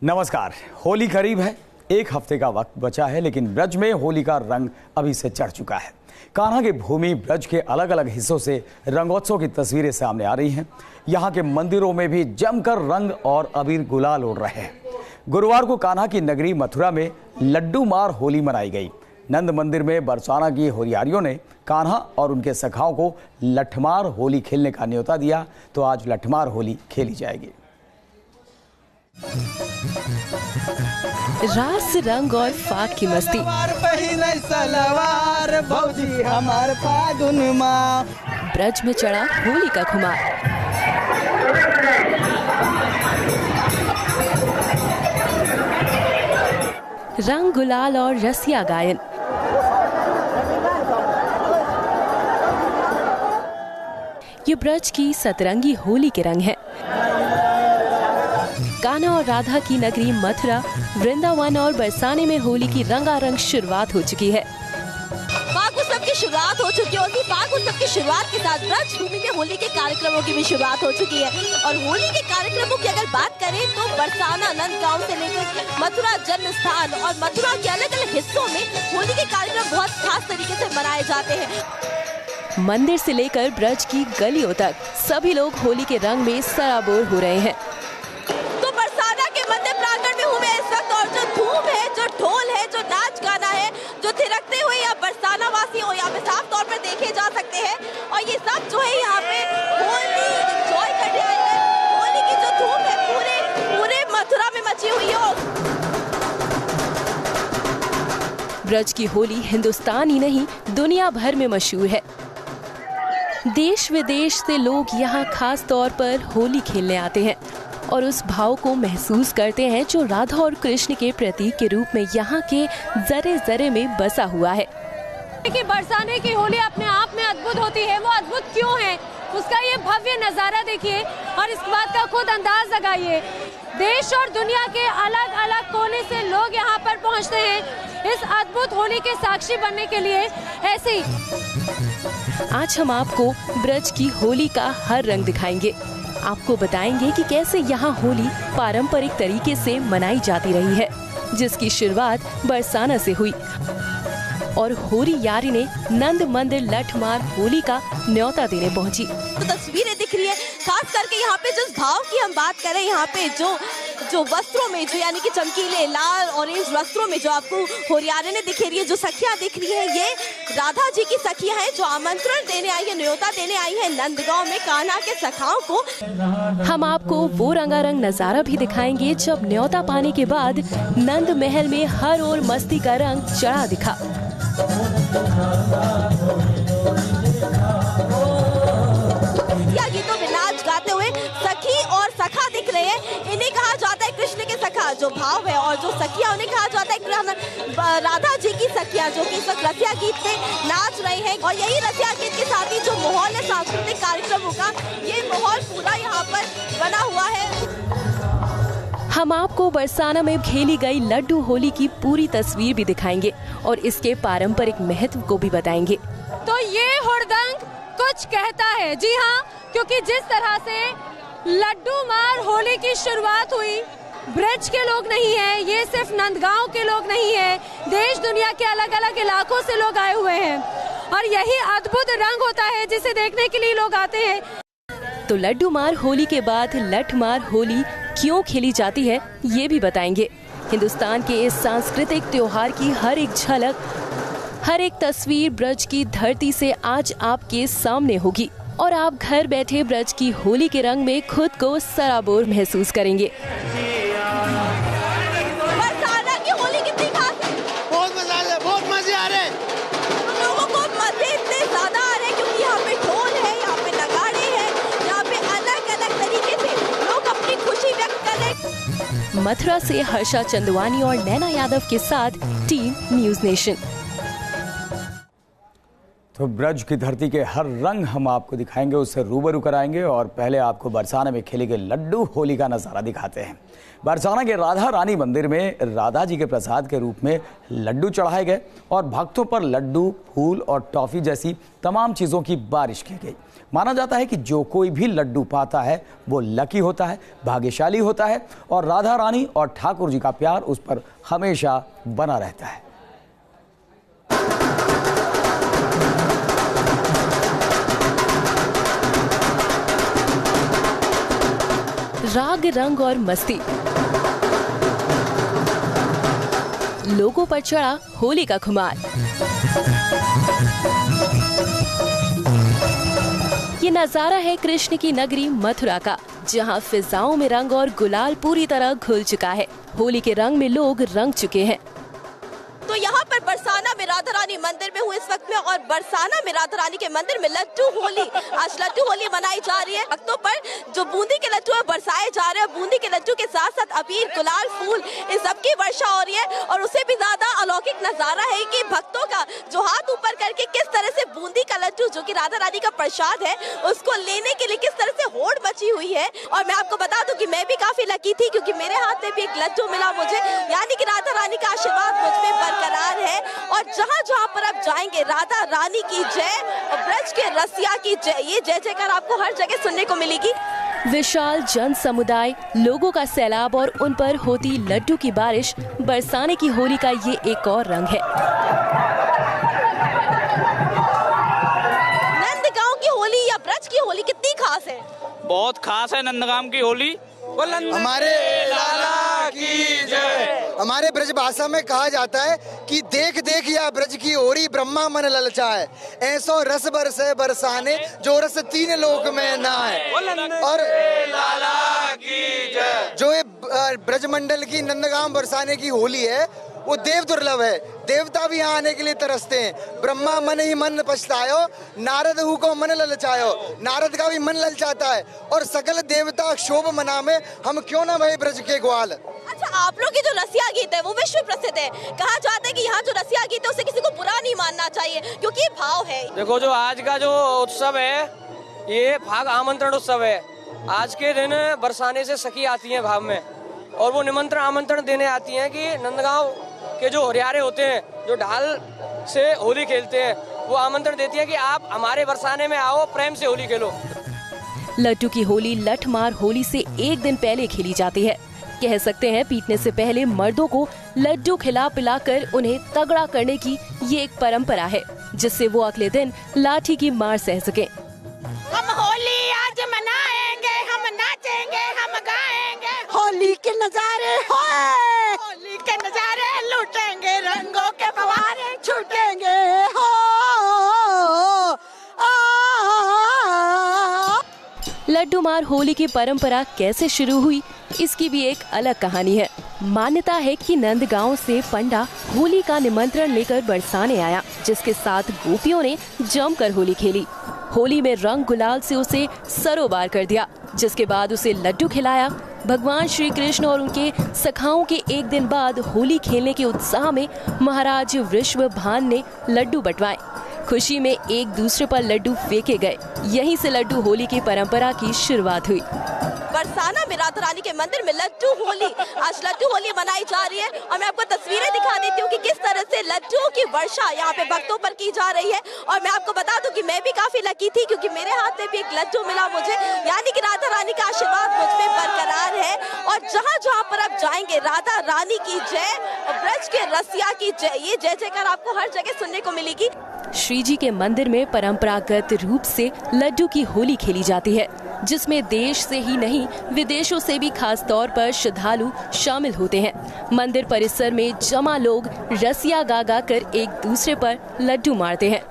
नमस्कार। होली करीब है, एक हफ्ते का वक्त बचा है, लेकिन ब्रज में होली का रंग अभी से चढ़ चुका है। कान्हा की भूमि ब्रज के अलग अलग हिस्सों से रंगोत्सव की तस्वीरें सामने आ रही हैं। यहाँ के मंदिरों में भी जमकर रंग और अबीर गुलाल उड़ रहे हैं। गुरुवार को कान्हा की नगरी मथुरा में लड्डू मार होली मनाई गई। नंद मंदिर में बरसाना की होरियारियों ने कान्हा और उनके सखाओं को लठमार होली खेलने का न्योता दिया, तो आज लठमार होली खेली जाएगी। रास रंग और फाग की मस्ती, सलवार भौजी हमार फागुन माँ। ब्रज में चढ़ा होली का खुमार। रंग गुलाल और रसिया गायन। ये ब्रज की सतरंगी होली के रंग हैं। कान्हा और राधा की नगरी मथुरा, वृंदावन और बरसाने में होली की रंगारंग शुरुआत हो चुकी है। फाग उत्सव की शुरुआत हो चुकी होगी। फाग उत्सव की शुरुआत के साथ ब्रज भूमि में होली के कार्यक्रमों की भी शुरुआत हो चुकी है। और होली के कार्यक्रमों की अगर बात करें तो बरसाना नंदगांव से लेकर मथुरा जन्म स्थान और मथुरा के अलग अलग हिस्सों में होली के कार्यक्रम बहुत खास तरीके से मनाए जाते हैं। मंदिर से लेकर ब्रज की गलियों तक सभी लोग होली के रंग में सराबोर हो रहे हैं। तो बरसाना के मंदिर प्रांगण में हूँ मैं इस वक्त, और जो धूम है, जो ढोल है, जो नाच गाना है, जो थिरकते हुए यहाँ बरसाना वासी हो यहाँ पे साफ तौर पर देखे जा सकते हैं। और ये सब जो है यहाँ पे होली एंजॉय करने आए हैं। होली की जो धूम है पूरे मथुरा में मची हुई है। ब्रज की होली हिंदुस्तान ही नहीं दुनिया भर में मशहूर है। देश विदेश से लोग यहाँ खास तौर पर होली खेलने आते हैं और उस भाव को महसूस करते हैं जो राधा और कृष्ण के प्रतीक के रूप में यहाँ के जरे जरे में बसा हुआ है। कि बरसाने की होली अपने आप में अद्भुत होती है। वो अद्भुत क्यों है, उसका ये भव्य नज़ारा देखिए और इस बात का खुद अंदाज लगाइए। देश और दुनिया के अलग अलग कोने से लोग यहाँ पर पहुँचते हैं इस अद्भुत होली के साक्षी बनने के लिए। ऐसे ही आज हम आपको ब्रज की होली का हर रंग दिखाएंगे। आपको बताएंगे कि कैसे यहाँ होली पारंपरिक तरीके से मनाई जाती रही है, जिसकी शुरुआत बरसाना से हुई और होरी यारी ने नंद मंदिर लठमार होली का न्योता देने पहुंची। तो तस्वीरें दिख रही है, खास करके यहाँ पे जिस भाव की हम बात करें, यहाँ पे जो वस्त्रों में, जो यानी कि चमकीले लाल ऑरेंज वस्त्रों में जो आपको होरियारे ने दिख रही है, जो सखियां दिख रही है, ये राधा जी की सखियां हैं जो आमंत्रण देने आई है, न्योता देने आई है नंदगांव में कान्हा के सखाओं को। हम आपको वो रंगारंग नजारा भी दिखाएंगे जब न्योता पाने के बाद नंद महल में हर ओर मस्ती का रंग चढ़ा दिखा। गीतों में नाच गाते हुए सखी और सखा दिख रहे हैं। इन्हें कहा जाता है कृष्ण के सखा, जो भाव है, और जो सखियां उन्हें कहा जाता है राधा जी की सखियां, जो कि इस वक्त रसिया गीत पे नाच रहे हैं। और यही रसिया गीत के साथ ही जो माहौल है सांस्कृतिक कार्यक्रमों का, ये माहौल पूरा यहाँ पर बना हुआ है। हम आपको बरसाना में खेली गई लड्डू होली की पूरी तस्वीर भी दिखाएंगे और इसके पारंपरिक महत्व को भी बताएंगे। तो ये हुड़दंग कुछ कहता है। जी हाँ, क्योंकि जिस तरह से लड्डू मार होली की शुरुआत हुई, ब्रज के लोग नहीं है, ये सिर्फ नंदगांव के लोग नहीं है, देश दुनिया के अलग अलग इलाकों से लोग आए हुए हैं और यही अद्भुत रंग होता है जिसे देखने के लिए लोग आते हैं। तो लड्डू मार होली के बाद लठ मार होली क्यों खेली जाती है, ये भी बताएंगे। हिंदुस्तान के इस सांस्कृतिक त्योहार की हर एक झलक, हर एक तस्वीर ब्रज की धरती से आज आपके सामने होगी और आप घर बैठे ब्रज की होली के रंग में खुद को सराबोर महसूस करेंगे। बरसाना की होली कितनी खास है? बहुत मजा आ रहा है, बहुत मजे आ रहे हैं। लोगों को मजे इतने ज्यादा आ रहे हैं क्योंकि यहाँ पे ढोल है, यहाँ पे नगाड़े हैं, यहाँ पे अलग अलग तरीके से लोग अपनी खुशी व्यक्त कर रहे हैं। मथुरा से हर्षा चंदवानी और नैना यादव के साथ टीम न्यूज़ नेशन। तो ब्रज की धरती के हर रंग हम आपको दिखाएंगे, उससे रूबरू कराएंगे और पहले आपको बरसाना में खेले गए लड्डू होली का नज़ारा दिखाते हैं। बरसाना के राधा रानी मंदिर में राधा जी के प्रसाद के रूप में लड्डू चढ़ाए गए और भक्तों पर लड्डू, फूल और टॉफी जैसी तमाम चीज़ों की बारिश की गई। माना जाता है कि जो कोई भी लड्डू पाता है वो लकी होता है, भाग्यशाली होता है और राधा रानी और ठाकुर जी का प्यार उस पर हमेशा बना रहता है। राग, रंग और मस्ती, लोगों पर चढ़ा होली का खुमार। ये नजारा है कृष्ण की नगरी मथुरा का, जहां फिजाओं में रंग और गुलाल पूरी तरह घुल चुका है। होली के रंग में लोग रंग चुके हैं। तो यहाँ पर बरसाना में राधा रानी मंदिर में हूँ इस वक्त में, और बरसाना में राधा रानी के मंदिर में लड्डू होली, आज लड्डू होली मनाई जा रही है। भक्तों पर जो बूंदी के लड्डू है बरसाए जा रहे हैं। बूंदी के लड्डू के साथ साथ अबीर, गुलाल, फूल, इन सबकी वर्षा हो रही है। और उससे भी ज्यादा अलौकिक नजारा है कि भक्तों का जो हाथ ऊपर करके किस तरह से बूंदी का लड्डू, जो कि राधा रानी का प्रसाद है, उसको लेने के लिए किस तरह से होड़ मची हुई है। और मैं आपको बता दूं कि मैं भी काफी लकी थी, क्योंकि मेरे हाथ में भी एक लड्डू मिला मुझे, यानी कि राधा रानी का आशीर्वाद मुझ पे बरकरार है। और जहाँ जहाँ पर आप जाएंगे राधा रानी की जय और ब्रज के रसिया की जय, ये जय जयकार आपको हर जगह सुनने को मिलेगी। विशाल जन समुदाय, लोगों का सैलाब और उन पर होती लड्डू की बारिश, बरसाने की होली का ये एक और रंग है। नंदगांव की होली या ब्रज की होली कितनी खास है? बहुत खास है नंदगांव की होली। हमारे लाला की जय। हमारे ब्रज भाषा में कहा जाता है कि देख देख या ब्रज की ओरी ब्रह्मा मन ललचाए, ऐसो रस बरसे बरसाने जो रस तीन लोक में ना है। और लाला की जय। जो ये ब्रज मंडल की नंदगांव बरसाने की होली है वो देव दुर्लभ है। देवता भी यहाँ आने के लिए तरसते हैं। ब्रह्मा मन ही मन पछतायो, नारद हु को मन ललचायो। नारद का भी मन ललचाता है और सकल देवता क्षोभ मना में हम क्यों ना भय ब्रज के ग्वाल। अच्छा, आप लोग की जो रसिया गीत है वो विश्व प्रसिद्ध है। कहा जाता है कि यहाँ जो रसिया गीत है उसे किसी को बुरा नहीं मानना चाहिए, क्योंकि ये भाव है। देखो, जो आज का जो उत्सव है ये भाग आमंत्रण उत्सव है। आज के दिन बरसाने से सखी आती है भाव में, और वो निमंत्रण आमंत्रण देने आती हैं कि नंदगांव के जो होरियारे होते हैं, जो ढाल से होली खेलते हैं, वो आमंत्रण देती हैं कि आप हमारे बरसाने में आओ, प्रेम से होली खेलो। लड्डू की होली लठमार होली से एक दिन पहले खेली जाती है। कह सकते हैं पीटने से पहले मर्दों को लड्डू खिला पिलाकर उन्हें तगड़ा करने की ये एक परंपरा है, जिससे वो अगले दिन लाठी की मार सह सके। हम होली आज मनाएंगे, हम नाचेंगे, हम गाएंगे, होली के नजारे होली के नजारे लूटेंगे, रंगों के फवारे छूटेंगे हो। लड्डू मार होली की परंपरा कैसे शुरू हुई, इसकी भी एक अलग कहानी है। मान्यता है कि नंदगांव से पंडा होली का निमंत्रण लेकर बरसाने आया, जिसके साथ गोपियों ने जमकर होली खेली। होली में रंग गुलाल से उसे सरोबार कर दिया, जिसके बाद उसे लड्डू खिलाया। भगवान श्री कृष्ण और उनके सखाओं के एक दिन बाद होली खेलने के उत्साह में महाराज वृषभान ने लड्डू बंटवाए। खुशी में एक दूसरे पर लड्डू फेंके गए। यहीं से लड्डू होली की परंपरा की शुरुआत हुई। बरसाना में राधा रानी के मंदिर में लड्डू होली, आज लड्डू होली मनाई जा रही है। और मैं आपको तस्वीरें दिखा देती हूँ कि किस तरह से लड्डुओं की वर्षा यहाँ पे भक्तों पर की जा रही है। और मैं आपको बता दूं कि मैं भी काफी लकी थी, क्योंकि मेरे हाथ में भी एक लड्डू मिला मुझे, यानी कि राधा रानी का आशीर्वाद मुझ पे बरकरार है। और जहाँ जहाँ पर आप जाएंगे राधा रानी की जय और ब्रज के रसिया की जय, ये जय जयकार आपको हर जगह सुनने को मिलेगी। श्री जी के मंदिर में परंपरागत रूप से लड्डू की होली खेली जाती है, जिसमें देश से ही नहीं विदेशों से भी खास तौर पर श्रद्धालु शामिल होते हैं। मंदिर परिसर में जमा लोग रसिया गा गा कर एक दूसरे पर लड्डू मारते हैं।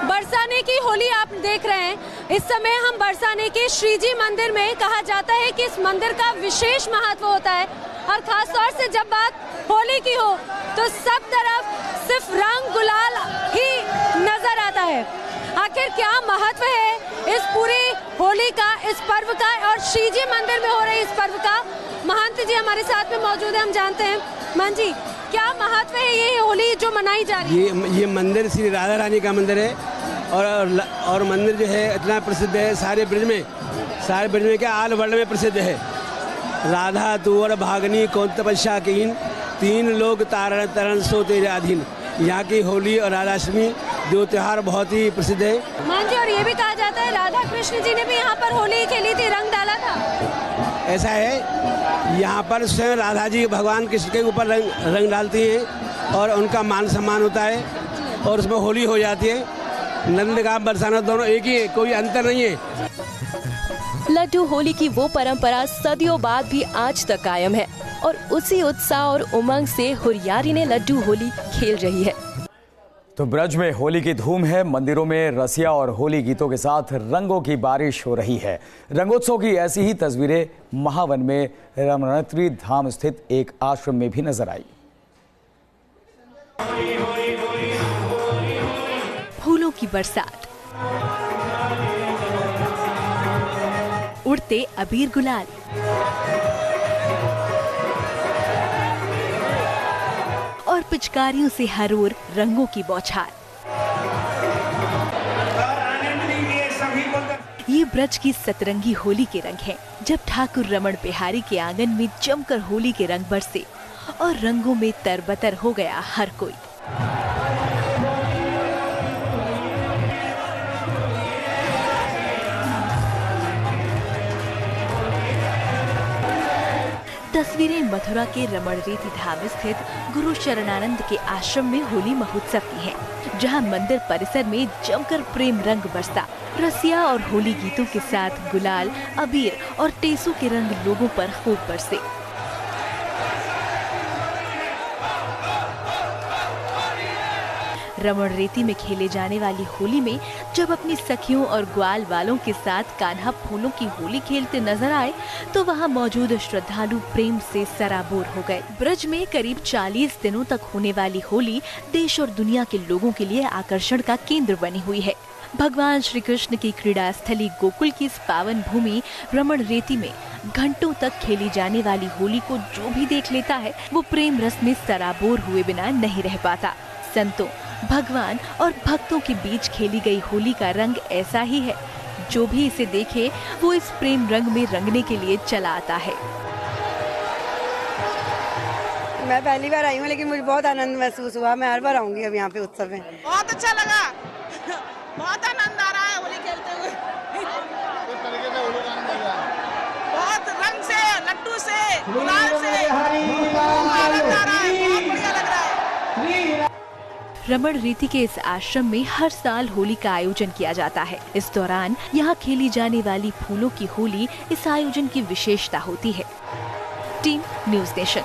बरसाने की होली आप देख रहे हैं। इस समय हम बरसाने के श्री जी मंदिर में, कहा जाता है कि इस मंदिर का विशेष महत्व होता है, और खास तौर से जब बात होली की हो तो सब तरफ सिर्फ रंग गुलाल ही नजर आता है। आखिर क्या महत्व है इस पूरी होली का, इस पर्व का, और श्री जी मंदिर में हो रहे इस पर्व का? महंत जी हमारे साथ में मौजूद है, हम जानते हैं। महंत जी, क्या महत्व है ये होली जो मनाई जा रही है? ये मंदिर श्री राधा रानी का मंदिर है। और मंदिर जो है इतना प्रसिद्ध है सारे ब्रज में क्या ऑल वर्ल्ड में प्रसिद्ध है। राधा तुअर भागनी कौन तपस्या कीन, तीन लोग तारण तरण सो तेरे अधीन। यहाँ की होली और राधाष्टमी दो त्योहार बहुत ही प्रसिद्ध है। मान जी, और ये भी कहा जाता है राधा कृष्ण जी ने भी यहाँ पर होली खेली थी, रंग डाला था। ऐसा है, यहाँ पर स्वयं राधा जी भगवान कृष्ण के ऊपर रंग डालती हैं और उनका मान सम्मान होता है और उसमें होली हो जाती है। नंदगांव बरसाना दोनों एक ही है, कोई अंतर नहीं है। लड्डू होली की वो परंपरा सदियों बाद भी आज तक कायम है और उसी उत्साह और उमंग से हुरियारी ने लड्डू होली खेल रही है। तो ब्रज में होली की धूम है। मंदिरों में रसिया और होली गीतों के साथ रंगों की बारिश हो रही है। रंगोत्सव की ऐसी ही तस्वीरें महावन में रमणोत्री धाम स्थित एक आश्रम में भी नजर आई। फूलों की बरसात, उड़ते अबीर गुलाल, और पिचकारियों से हर ओर रंगों की बौछार। ये ब्रज की सतरंगी होली के रंग हैं, जब ठाकुर रमण बिहारी के आंगन में जमकर होली के रंग बरसे और रंगों में तरबतर हो गया हर कोई। तस्वीरें मथुरा के रमणरेती धाम स्थित गुरु शरणानंद के आश्रम में होली महोत्सव की हैं, जहां मंदिर परिसर में जमकर प्रेम रंग बरसा। रसिया और होली गीतों के साथ गुलाल, अबीर और टेसू के रंग लोगों पर खूब बरसे। रमणरेती में खेले जाने वाली होली में जब अपनी सखियों और ग्वाल वालों के साथ कान्हा फूलों की होली खेलते नजर आए तो वहां मौजूद श्रद्धालु प्रेम से सराबोर हो गए। ब्रज में करीब 40 दिनों तक होने वाली होली देश और दुनिया के लोगों के लिए आकर्षण का केंद्र बनी हुई है। भगवान श्री कृष्ण की क्रीड़ा स्थली गोकुल की इस पावन भूमि रमणरेती में घंटों तक खेली जाने वाली होली को जो भी देख लेता है वो प्रेम रस में सराबोर हुए बिना नहीं रह पाता। संतों, भगवान और भक्तों के बीच खेली गई होली का रंग ऐसा ही है, जो भी इसे देखे वो इस प्रेम रंग में रंगने के लिए चला आता है। मैं पहली बार आई हूँ लेकिन मुझे बहुत आनंद महसूस हुआ। मैं हर बार आऊंगी अब यहाँ पे उत्सव में। बहुत अच्छा लगा, बहुत आनंद आ रहा है होली खेलते हुए। किस तरीके से होली का आनंद आ रहा है? बहुत रंग से, लड्डू से, गुलाल से आनंद आ रहा है, बहुत बढ़िया लग रहा है। रमणरेती के इस आश्रम में हर साल होली का आयोजन किया जाता है। इस दौरान यहाँ खेली जाने वाली फूलों की होली इस आयोजन की विशेषता होती है। Team news nation.